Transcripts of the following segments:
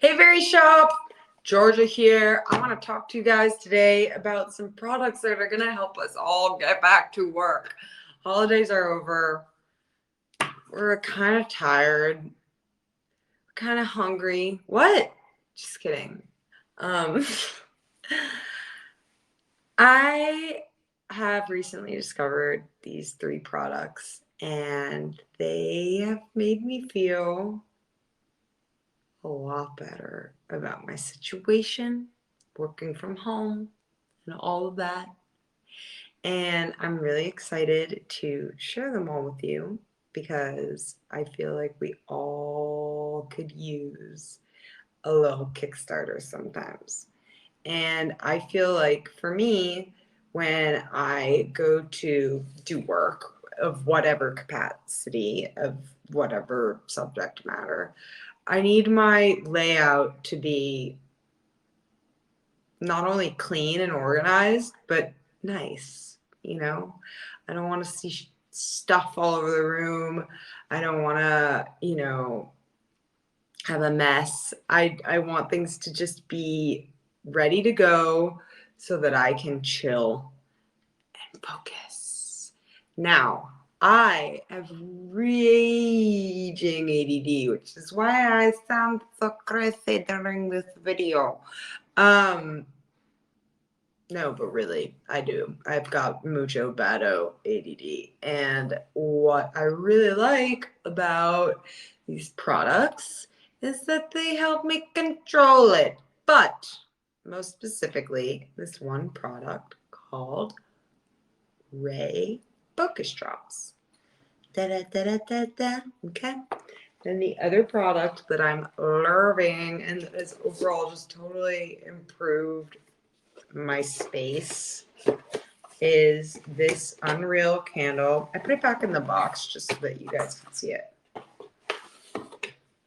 Hey, Verishop! Georgia here. I want to talk to you guys today about some products that are going to help us all get back to work. Holidays are over. We're kind of tired. We're kind of hungry. What? Just kidding. I have recently discovered these 3 products, and they have made me feel a lot better about my situation, working from home, and all of that. And I'm really excited to share them all with you because I feel like we all could use a little Kickstarter sometimes. And I feel like for me, when I go to do work of whatever capacity, of whatever subject matter, I need my layout to be not only clean and organized, but nice. I don't want to see stuff all over the room. I don't want to, have a mess. I want things to just be ready to go so that I can chill and focus. Now, I have raging ADD, which is why I sound so crazy during this video. No, but really, I do. I've got mucho bado ADD. And what I really like about these products is that they help me control it. But most specifically, this one product called Ray Focus Drops. Okay. Then the other product that I'm loving and that has overall just totally improved my space is this Unreal candle. I put it back in the box just so that you guys can see it.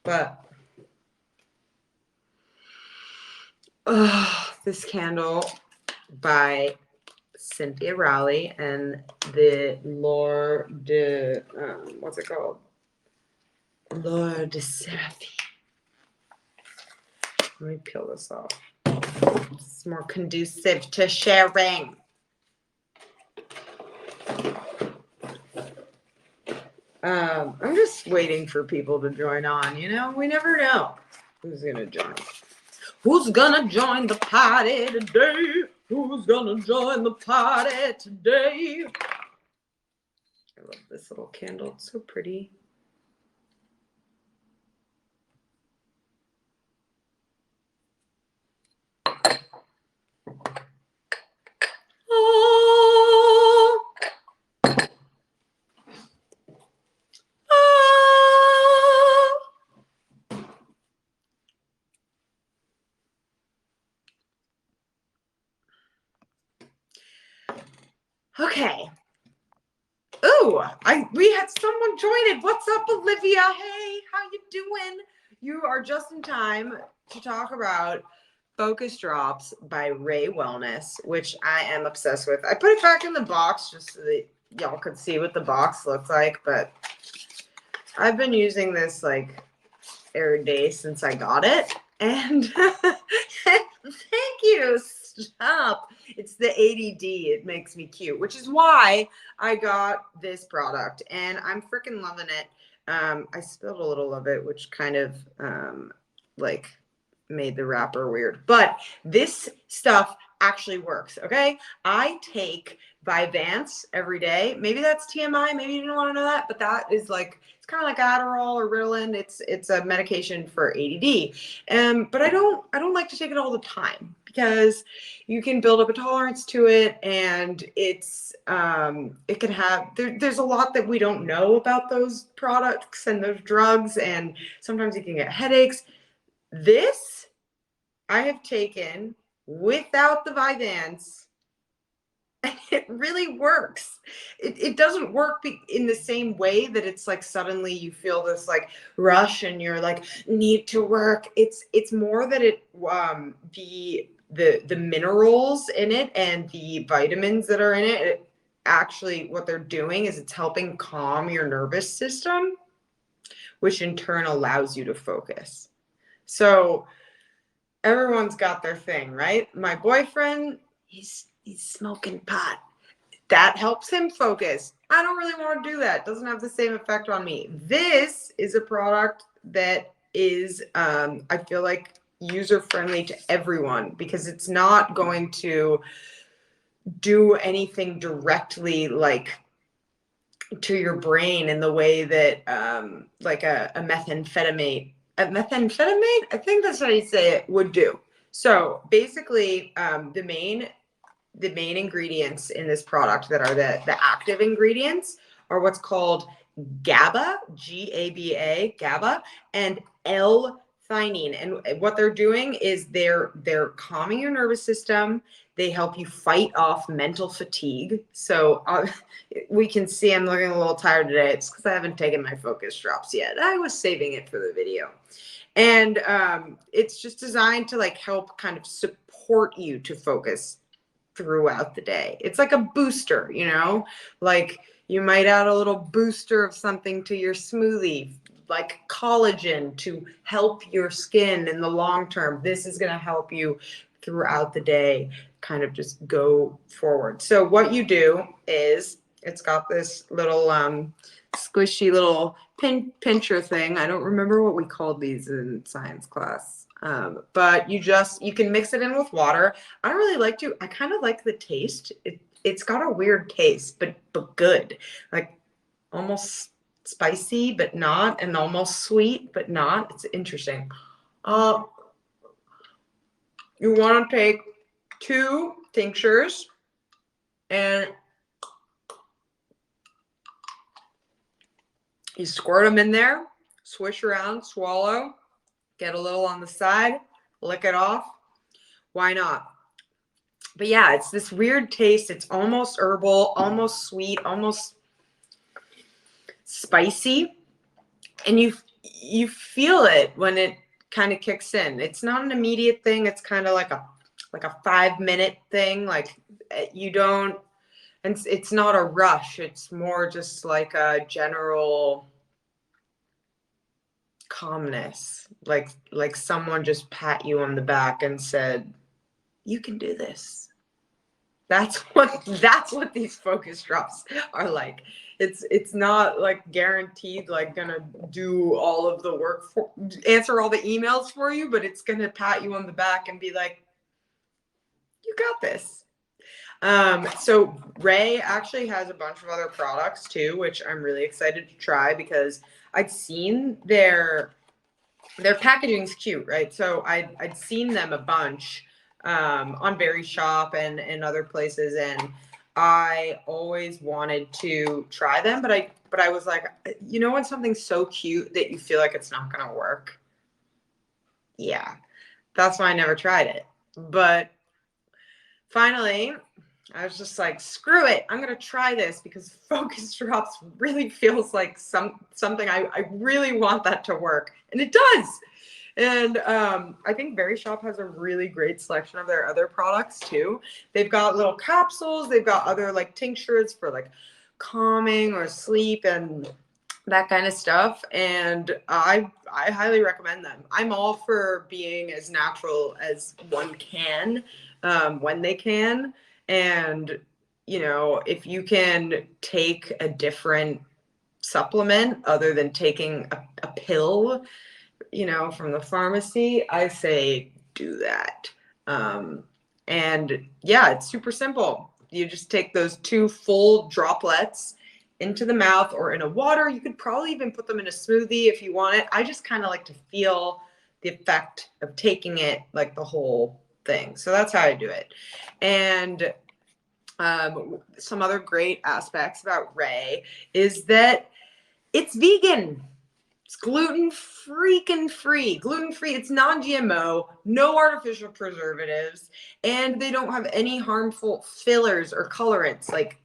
But this candle by Cynthia Rowley and the L'Or de what's it called? L'Or de Seraphine. Let me peel this off. It's more conducive to sharing. I'm just waiting for people to join on, we never know who's gonna join. Who's gonna join the party today? Who's gonna join the party today? I love this little candle, it's so pretty. Okay. Ooh, we had someone join it. What's up, Olivia? Hey, how you doing? You are just in time to talk about Focus Drops by Ray Wellness, which I am obsessed with. I put it back in the box just so that y'all could see what the box looks like, but I've been using this like every day since I got it. And thank you. Stop. It's the ADD. It makes me cute, which is why I got this product, and I'm freaking loving it. I spilled a little of it, which kind of like made the wrapper weird, but this stuff actually works. Okay, I take Vyvanse every day. Maybe that's TMI, maybe you didn't want to know that, but that is like, it's kind of like Adderall or Ritalin. It's a medication for ADD. But I don't like to take it all the time because you can build up a tolerance to it, and it's it can have there's a lot that we don't know about those products and those drugs, and sometimes you can get headaches. This I have taken without the Vyvanse, and it really works. It doesn't work in the same way that it's like suddenly you feel this like rush and you're like need to work. It's more that it the minerals in it and the vitamins that are in it actually what they're doing is it's helping calm your nervous system, which in turn allows you to focus. So everyone's got their thing, right? My boyfriend, he's smoking pot. That helps him focus. I don't really want to do that. It doesn't have the same effect on me. This is a product that is, I feel like, user friendly to everyone because it's not going to do anything directly like to your brain in the way that like a methamphetamine, I think that's how you say it, would do. So basically, the main ingredients in this product that are the active ingredients are what's called GABA, GABA, GABA, and L-theanine. And what they're doing is they're calming your nervous system. They help you fight off mental fatigue. So we can see I'm looking a little tired today. It's because I haven't taken my focus drops yet. I was saving it for the video. And it's just designed to like help kind of support you to focus throughout the day. It's like a booster, you know, like you might add a little booster of something to your smoothie, like collagen to help your skin in the long term. This is going to help you throughout the day, kind of just go forward. So what you do is it's got this little squishy little pincher thing. I don't remember what we called these in science class. But you can mix it in with water. I don't really like to, I kind of like the taste. It's got a weird taste, but good. Like almost spicy, but not, and almost sweet, but not. It's interesting. You want to take 2 tinctures and you squirt them in there, swish around, swallow, get a little on the side, lick it off. Why not? But yeah, it's this weird taste. It's almost herbal, almost sweet, almost spicy. And you feel it when it kind of kicks in. It's not an immediate thing. It's kind of like a 5-minute thing. Like you don't, and it's not a rush. It's more just like a general calmness. Like someone just pat you on the back and said, "You can do this." That's what these focus drops are like. It's not like guaranteed like gonna do all of the work for, answer all the emails for you, but it's gonna pat you on the back and be like, you got this. So Ray actually has a bunch of other products too, which I'm really excited to try because I'd seen their packaging's cute, right? So I'd seen them a bunch on Verishop and other places, and I always wanted to try them, but I was like, you know, when something's so cute that you feel like it's not gonna work. Yeah, that's why I never tried it. But finally, I was just like, screw it, I'm gonna try this because focus drops really feels like something I really want that to work, and it does. And I think Verishop has a really great selection of their other products too. They've got little capsules. They've got other like tinctures for like calming or sleep and that kind of stuff. And I highly recommend them. I'm all for being as natural as one can when they can. And, you know, if you can take a different supplement other than taking a pill, you know, from the pharmacy, I say do that. And yeah, it's super simple. You just take those 2 full droplets into the mouth or in a water. You could probably even put them in a smoothie if you want it. I just kind of like to feel the effect of taking it, like the whole thing. So that's how I do it. And some other great aspects about Ray is that it's vegan. It's gluten freaking free. Gluten free. It's non-GMO, no artificial preservatives, and they don't have any harmful fillers or colorants. Like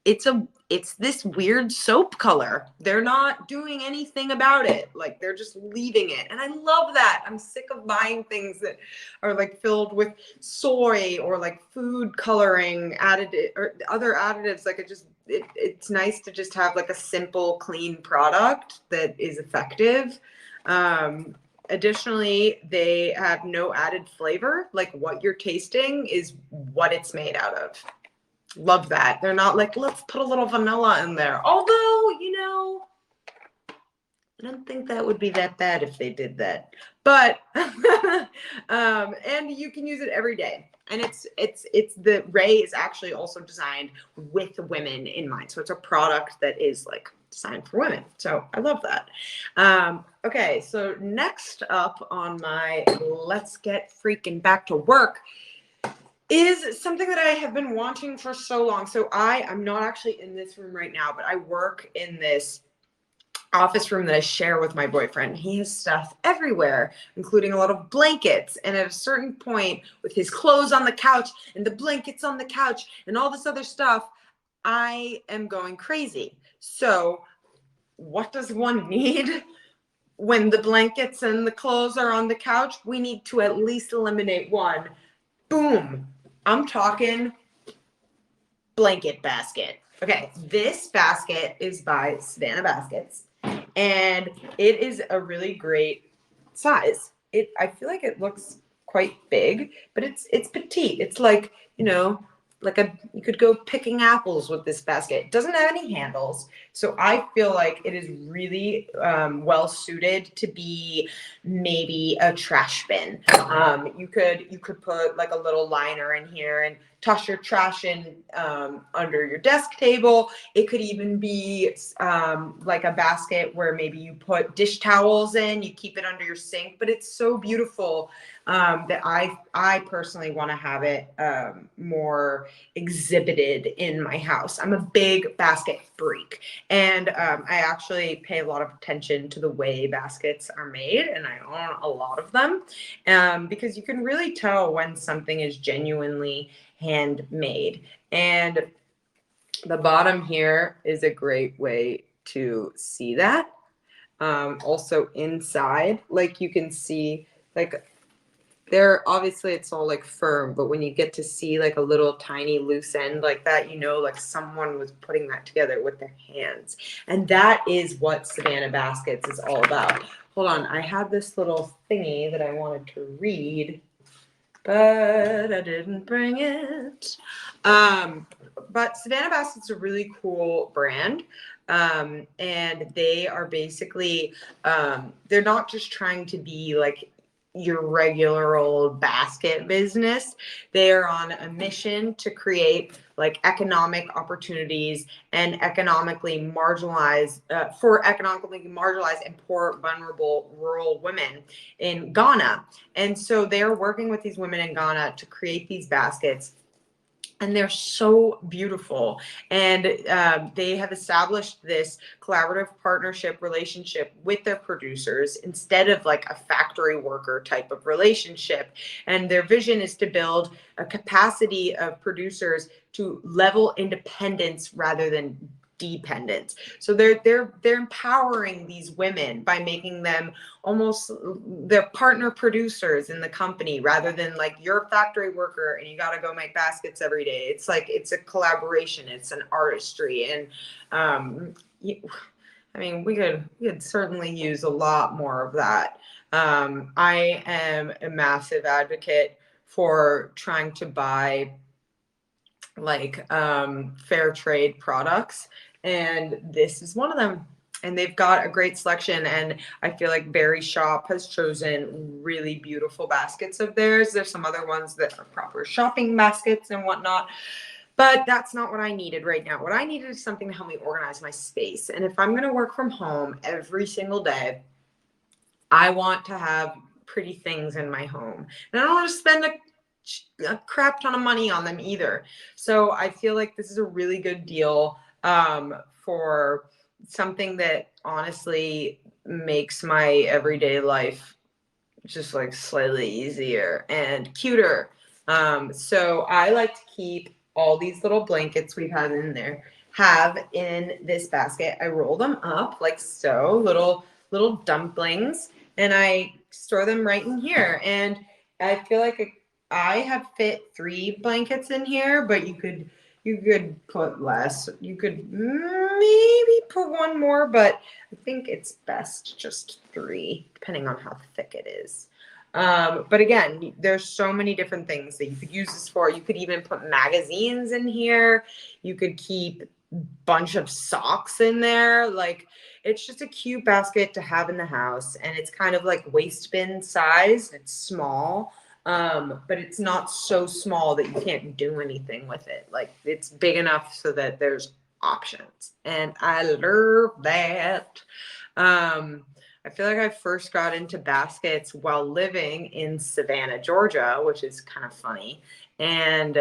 it's this weird soap color. They're not doing anything about it. Like they're just leaving it. And I love that. I'm sick of buying things that are like filled with soy or like food coloring added or other additives. Like it's nice to just have like a simple, clean product that is effective. Additionally, they have no added flavor. Like what you're tasting is what it's made out of. Love that. They're not like, let's put a little vanilla in there. Although, you know, I don't think that would be that bad if they did that. But and you can use it every day. And it's the Ray is actually also designed with women in mind. So it's a product that is like designed for women. So I love that. Okay, so next up on my let's get freaking back to work is something that I have been wanting for so long. So I'm not actually in this room right now, but I work in this office room that I share with my boyfriend. He has stuff everywhere, including a lot of blankets. And at a certain point, with his clothes on the couch and the blankets on the couch and all this other stuff, I am going crazy. So what does one need when the blankets and the clothes are on the couch? We need to at least eliminate one. Boom. I'm talking blanket basket. Okay, this basket is by Savannah Baskets, and it is a really great size. I feel like it looks quite big, but it's petite. It's like, you know, like you could go picking apples with this basket. It doesn't have any handles, so I feel like it is really well suited to be maybe a trash bin. You could put like a little liner in here and toss your trash in under your desk table. It could even be like a basket where maybe you put dish towels in, you keep it under your sink, but it's so beautiful that I personally want to have it more exhibited in my house. I'm a big basket freak, and I actually pay a lot of attention to the way baskets are made, and I own a lot of them because you can really tell when something is genuinely handmade. And the bottom here is a great way to see that. Also inside, like you can see, like there, obviously it's all like firm, but when you get to see like a little tiny loose end like that, you know, like someone was putting that together with their hands. And that is what Savannah Baskets is all about. Hold on, I had this little thingy that I wanted to read, but I didn't bring it. But Savannah Baskett's a really cool brand. And they are basically, they're not just trying to be like your regular old basket business. They are on a mission to create like economic opportunities and economically marginalized for economically marginalized and poor, vulnerable rural women in Ghana. And so they're working with these women in Ghana to create these baskets. And they're so beautiful. And they have established this collaborative partnership relationship with their producers instead of like a factory worker type of relationship. And their vision is to build a capacity of producers to level independence rather than dependence. So they're empowering these women by making them almost their partner producers in the company rather than like you're a factory worker and you got to go make baskets every day. It's like it's a collaboration, it's an artistry. And I mean we could certainly use a lot more of that. I am a massive advocate for trying to buy like fair trade products, and this is one of them. And they've got a great selection, and I feel like Verishop has chosen really beautiful baskets of theirs. There's some other ones that are proper shopping baskets and whatnot, but that's not what I needed right now. What I needed is something to help me organize my space. And if I'm going to work from home every single day, I want to have pretty things in my home, and I don't want to spend a crap ton of money on them either. So I feel like this is a really good deal for something that honestly makes my everyday life just like slightly easier and cuter. So I like to keep all these little blankets we've had in there, have in this basket. I roll them up like so, little dumplings, and I store them right in here. And I feel like I have fit 3 blankets in here, but you You could put less. You could maybe put one more, but I think it's best just 3, depending on how thick it is. But again, there's so many different things that you could use this for. You could even put magazines in here. You could keep a bunch of socks in there. Like, it's just a cute basket to have in the house. And it's kind of like waste bin size. It's small. But it's not so small that you can't do anything with it. Like, it's big enough so that there's options. And I love that. I feel like I first got into baskets while living in Savannah, Georgia, which is kind of funny. And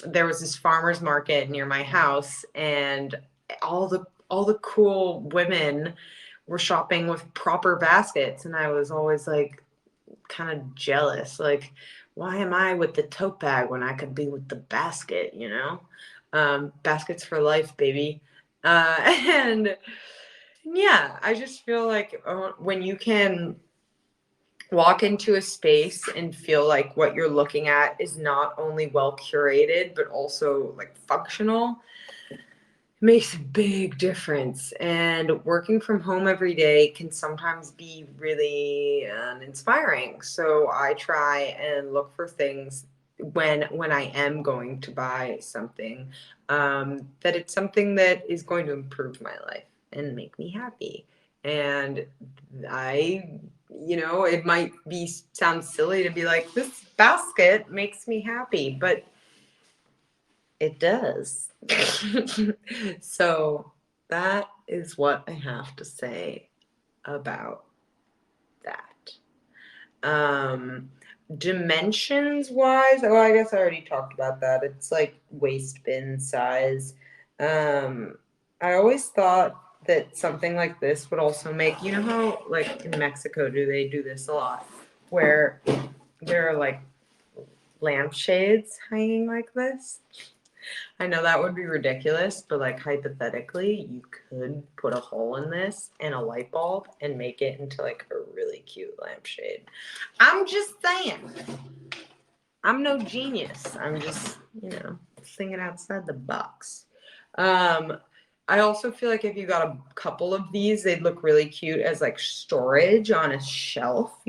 there was this farmer's market near my house, and all the cool women were shopping with proper baskets, and I was always like kind of jealous. Like, why am I with the tote bag when I could be with the basket? You know, baskets for life, baby. And yeah, I just feel like when you can walk into a space and feel like what you're looking at is not only well curated, but also like functional, makes a big difference. And working from home every day can sometimes be really inspiring. So I try and look for things when I am going to buy something, that it's something that is going to improve my life and make me happy. And I, it might be sound silly to be like, this basket makes me happy, but it does. So that is what I have to say about that. Dimensions wise, oh, I guess I already talked about that. It's like waste bin size. I always thought that something like this would also make, you know how like in Mexico they do this a lot, where there are like lampshades hanging like this. I know that would be ridiculous, but like hypothetically, you could put a hole in this and a light bulb and make it into like a really cute lampshade. I'm just saying. I'm no genius. I'm just, thinking outside the box. I also feel like if you got a couple of these, they'd look really cute as like storage on a shelf,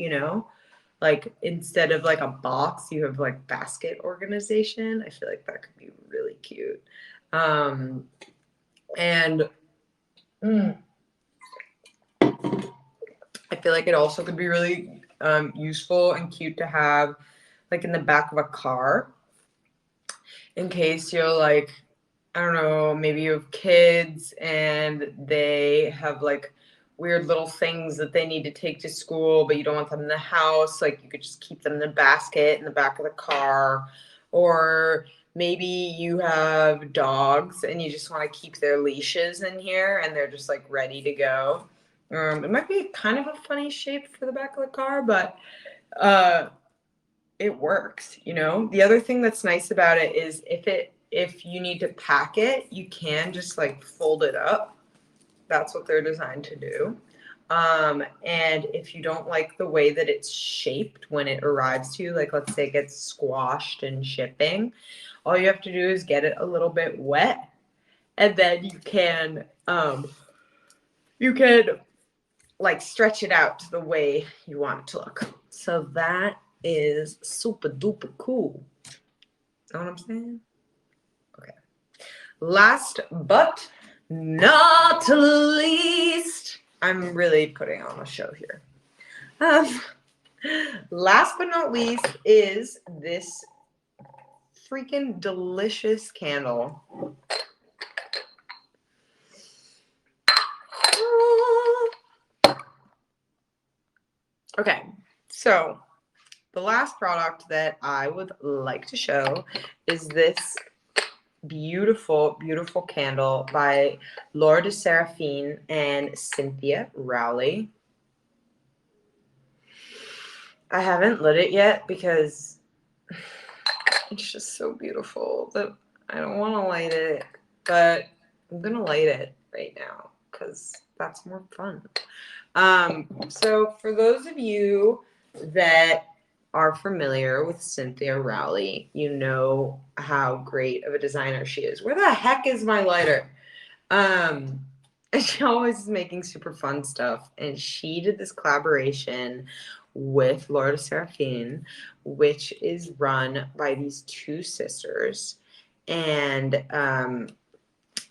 like instead of like a box, you have like basket organization. I feel like that could be really cute. And I feel like it also could be really useful and cute to have like in the back of a car in case you're like, I don't know, maybe you have kids and they have like weird little things that they need to take to school, but you don't want them in the house. Like you could just keep them in the basket in the back of the car. Or maybe you have dogs and you just want to keep their leashes in here and they're just like ready to go. It might be kind of a funny shape for the back of the car, but it works, The other thing that's nice about it is if you need to pack it, you can just like fold it up. That's what they're designed to do. And if you don't like the way that it's shaped when it arrives to you, like let's say it gets squashed in shipping, all you have to do is get it a little bit wet, and then you can like stretch it out to the way you want it to look. So that is super duper cool. Know what I'm saying? Okay. Last but not least, I'm really putting on a show here. Last but not least is this freaking delicious candle. Okay, so the last product that I would like to show is this beautiful, beautiful candle by Laura de Seraphine and Cynthia Rowley. I haven't lit it yet because it's just so beautiful that I don't want to light it, but I'm going to light it right now because that's more fun. So for those of you that are familiar with Cynthia Rowley, you know how great of a designer she is. Where the heck is my lighter? And she always is making super fun stuff. And she did this collaboration with Laura Seraphine, which is run by these two sisters. And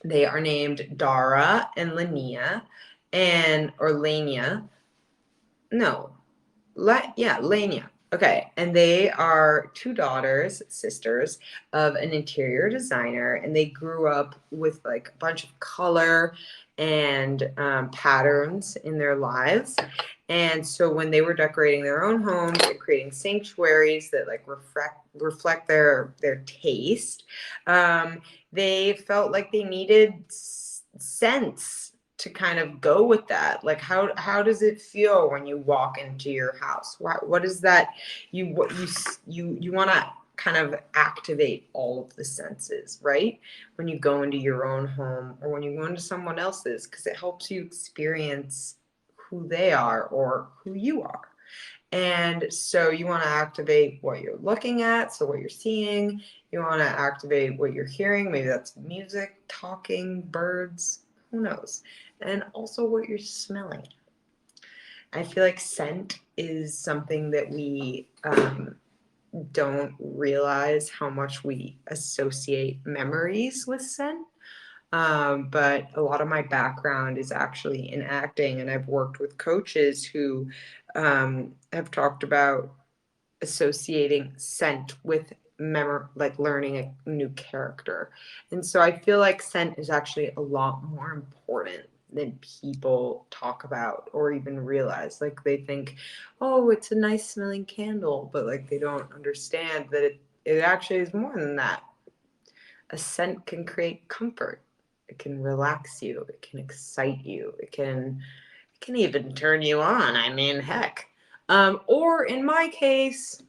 they are named Dara and Lania, or Lania. No, Lania. Okay, and they are two sisters of an interior designer, and they grew up with like a bunch of color and patterns in their lives. And so when they were decorating their own homes and creating sanctuaries that like reflect their taste, they felt like they needed scents to kind of go with that. Like how does it feel when you walk into your house? What is that you want to kind of activate all of the senses, right? When you go into your own home or when you go into someone else's, because it helps you experience who they are or who you are. And so you want to activate what you're looking at, so what you're seeing. You want to activate what you're hearing. Maybe that's music, talking, birds, who knows? And also what you're smelling. I feel like scent is something that we don't realize how much we associate memories with scent. But a lot of my background is actually in acting, and I've worked with coaches who have talked about associating scent with like learning a new character. And so I feel like scent is actually a lot more important than people talk about or even realize. Like they think, oh, it's a nice smelling candle, but like they don't understand that it actually is more than that. A scent can create comfort. It can relax you. It can excite you. It can even turn you on. I mean, heck. Or in my case,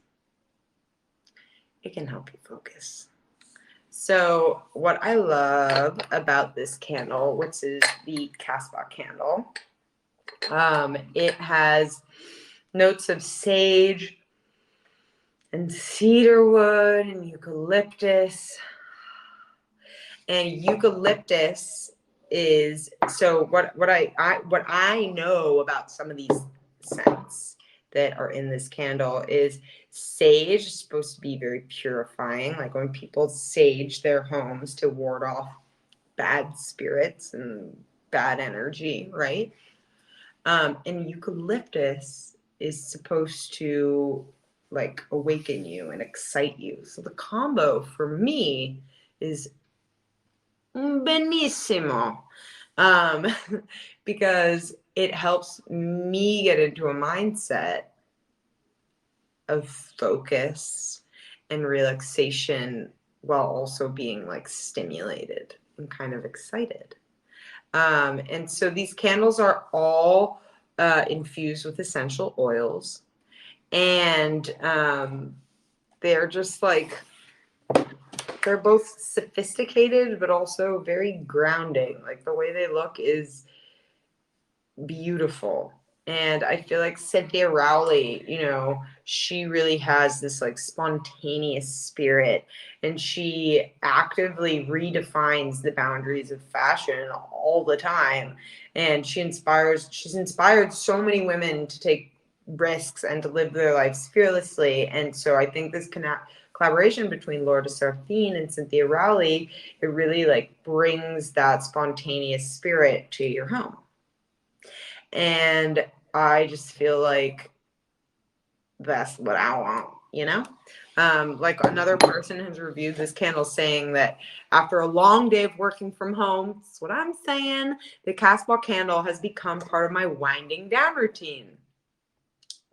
it can help you focus. So what I love about this candle, which is the Casbah candle, it has notes of sage and cedarwood and eucalyptus. And eucalyptus is so what I know about some of these scents that are in this candle is sage is supposed to be very purifying. Like when people sage their homes to ward off bad spirits and bad energy, right? And eucalyptus is supposed to like awaken you and excite you. So the combo for me is benissimo. Um, because it helps me get into a mindset of focus and relaxation while also being like stimulated and kind of excited. And so these candles are all infused with essential oils, and they're just like, they're both sophisticated but also very grounding. Like the way they look is beautiful. And I feel like Cynthia Rowley, she really has this like spontaneous spirit, and she actively redefines the boundaries of fashion all the time. And she's inspired so many women to take risks and to live their lives fearlessly. And so I think this collaboration between Laura Seraphine and Cynthia Rowley, it really like brings that spontaneous spirit to your home. And I just feel like that's what I want. Like another person has reviewed this candle saying that after a long day of working from home, that's what I'm saying, the Casbah candle has become part of my winding down routine.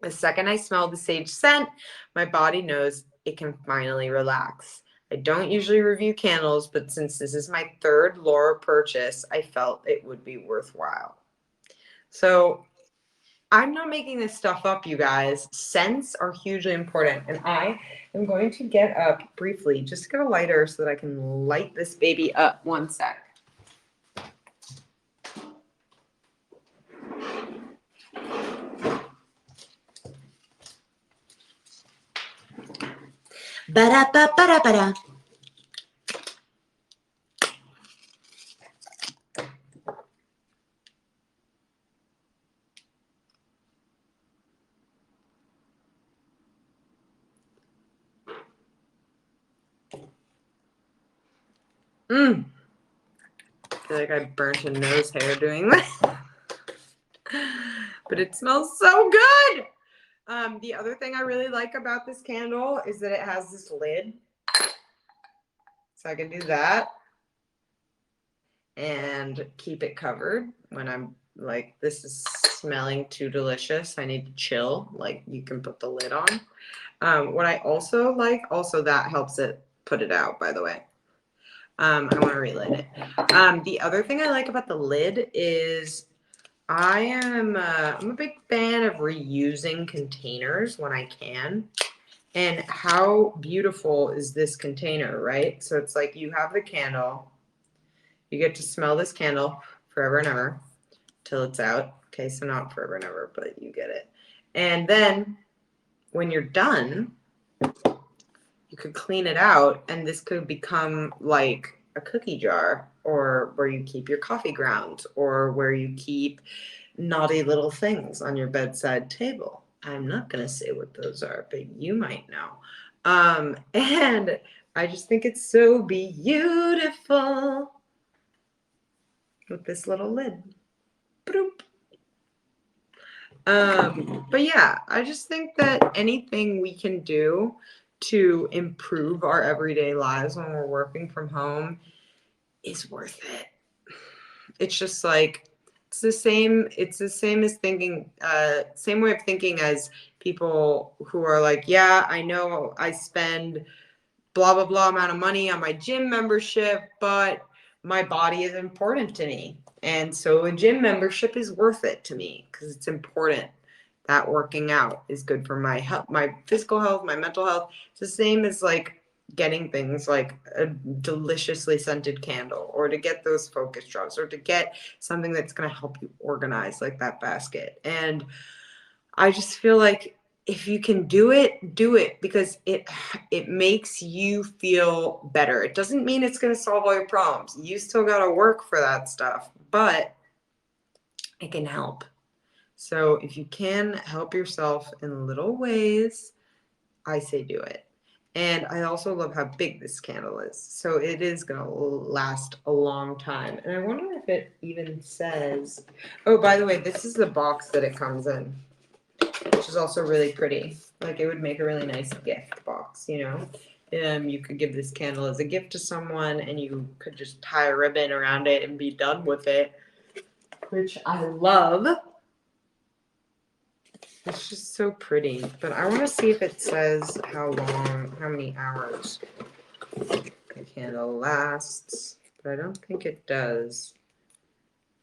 The second I smell the sage scent, my body knows it can finally relax. I don't usually review candles, but since this is my third Laura purchase, I felt it would be worthwhile. So I'm not making this stuff up, you guys. Scents are hugely important. And I am going to get up briefly, just to get a lighter so that I can light this baby up. One sec. Ba-da-ba-ba-da-ba-da. I feel like I burnt a nose hair doing that. But it smells so good. The other thing I really like about this candle is that it has this lid. So I can do that and keep it covered when I'm like, this is smelling too delicious. I need to chill. Like, you can put the lid on. What I also like, also that helps it put it out, by the way. I want to relight it. The other thing I like about the lid is I'm a big fan of reusing containers when I can. And how beautiful is this container, right? So it's like you have the candle. You get to smell this candle forever and ever till it's out. Okay, so not forever and ever, but you get it. And then when you're done, you could clean it out, and this could become like a cookie jar, or where you keep your coffee grounds, or where you keep naughty little things on your bedside table. I'm not going to say what those are, but you might know. And I just think it's so beautiful with this little lid. Boop. But yeah, I just think that anything we can do to improve our everyday lives when we're working from home is worth it. It's just like, it's the same as thinking, same way of thinking as people who are like, yeah, I know I spend blah blah blah amount of money on my gym membership, but my body is important to me, and so a gym membership is worth it to me because it's important. That working out is good for my health, my physical health, my mental health. It's the same as like getting things like a deliciously scented candle, or to get those focus drops, or to get something that's going to help you organize, like that basket. And I just feel like if you can do it, because it makes you feel better. It doesn't mean it's going to solve all your problems. You still got to work for that stuff, but it can help. So if you can help yourself in little ways, I say do it. And I also love how big this candle is. So it is going to last a long time. And I wonder if it even says, oh, by the way, this is the box that it comes in, which is also really pretty. Like, it would make a really nice gift box, you know? You could give this candle as a gift to someone, and you could just tie a ribbon around it and be done with it, which I love. It's just so pretty. But I want to see if it says how many hours the candle lasts. But I don't think it does.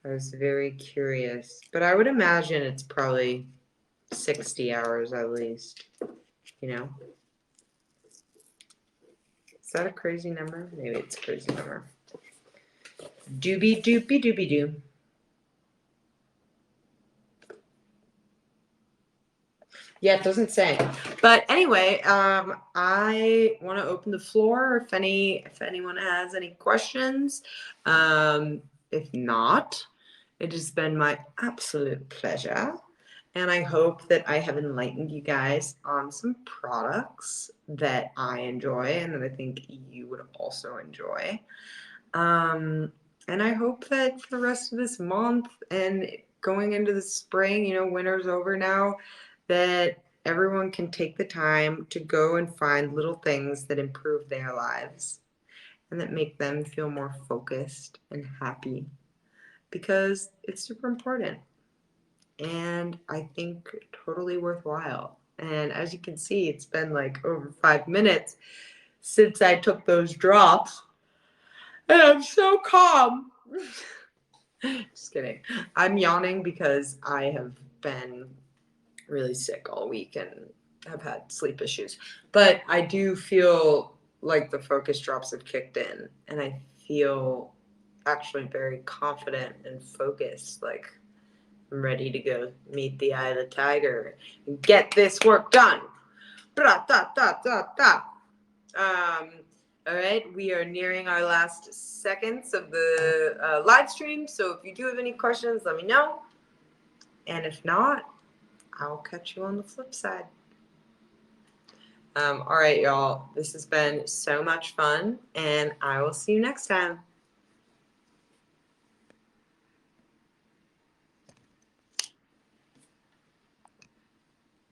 I was very curious. But I would imagine it's probably 60 hours at least, you know? Is that a crazy number? Maybe it's a crazy number. Doobie doopie doobie doo. Yeah, it doesn't say. But anyway, I want to open the floor if anyone has any questions. If not, it has been my absolute pleasure. And I hope that I have enlightened you guys on some products that I enjoy and that I think you would also enjoy. And I hope that for the rest of this month and going into the spring, you know, winter's over now, that everyone can take the time to go and find little things that improve their lives and that make them feel more focused and happy, because it's super important and I think totally worthwhile. And as you can see, it's been like over 5 minutes since I took those drops, and I'm so calm. Just kidding. I'm yawning because I have been really sick all week and have had sleep issues. But I do feel like the focus drops have kicked in, and I feel actually very confident and focused. Like, I'm ready to go meet the eye of the tiger and get this work done. Bra, da, da, da, da. All right, we are nearing our last seconds of the live stream. So if you do have any questions, let me know. And if not, I'll catch you on the flip side. All right, y'all. This has been so much fun, and I will see you next time.